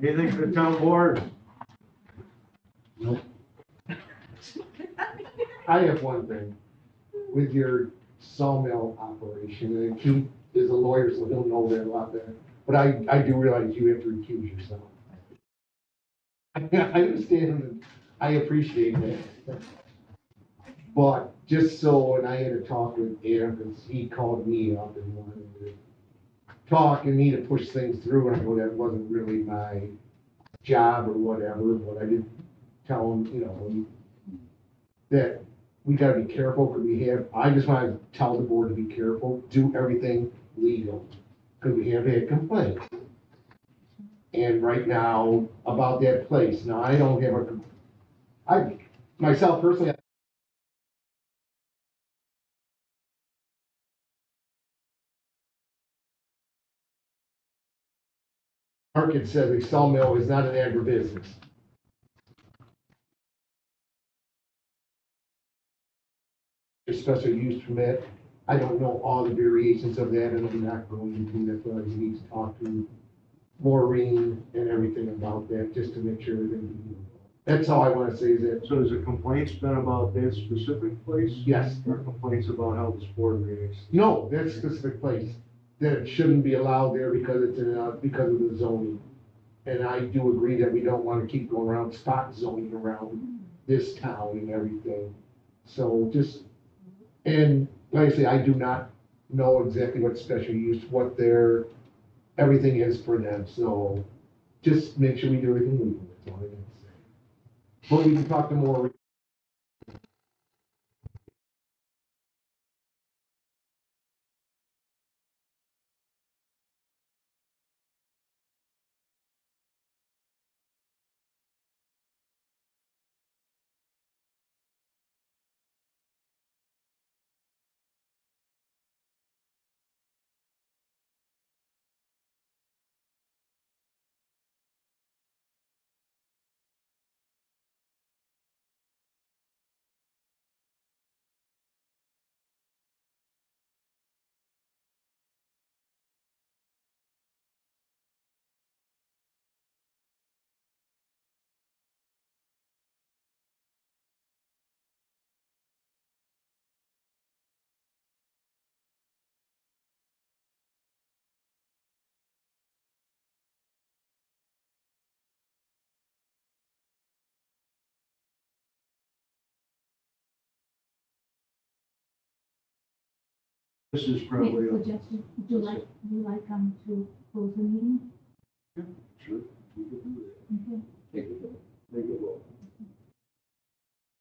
Anything for the town board? I have one thing. With your sawmill operation, and you, as a lawyer, so he'll know that a lot better. But I do realize you have to recuse yourself. I understand, I appreciate that. But just so, and I had a talk with Aaron, because he called me up and wanted to talk and me to push things through, and I know that wasn't really my job or whatever, but I did tell him, you know, that we gotta be careful, because I just wanna tell the board to be careful, do everything legal, because we have had complaints. And right now, about that place, now, I don't have myself personally, market says a sawmill is not an agribusiness. A special use permit, I don't know all the variations of that, and I'm not going to, that's why we need to talk to Maureen and everything about that, just to make sure everything. That's all I wanna say is that, So has the complaints been about that specific place? yes, Or complaints about how the sport reacts? no, that specific place, that it shouldn't be allowed there because it's because of the zoning. And I do agree that we don't wanna keep going around spot zoning around this town and everything. So just, and like I say, I do not know exactly what special use, what everything is for them, so just make sure we do everything legal, that's all I got to say. But we can talk to more. This is Make probably, a suggestion, would you like to close the meeting? sure, we could do that. Okay. Make it well.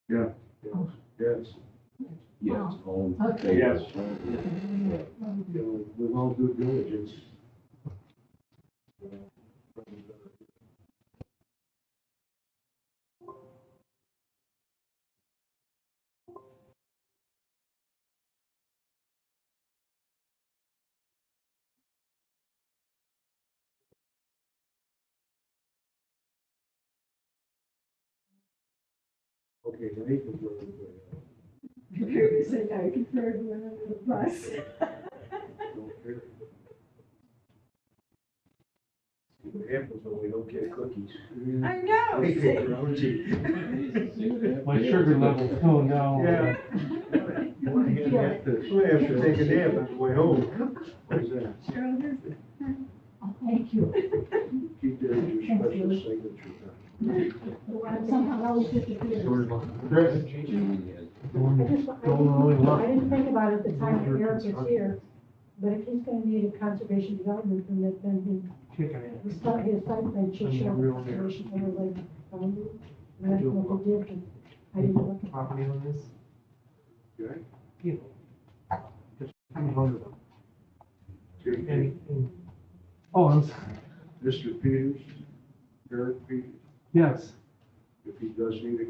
Yeah. Yes. Yes. Okay. Yes. With all due diligence. Okay, now you can go to You say I compared to another bus. don't care. See what happens when we don't get cookies. I know. We get grouchy. My sugar level's going down. Yeah. You want to have to take a nap on the way home. How's that? Oh, thank you. Keep that as your special signature. Somehow always disappears. I didn't think about it at the time that Eric was here, but if he's gonna need a conservation development permit, then his site plan should show the conservation overlay boundary. And that's what we did, and I didn't look at. Property on this, Okay? you know, just 300. And- oh, I'm sorry. Mr. Peters, Eric Peters, Yes. if he does need a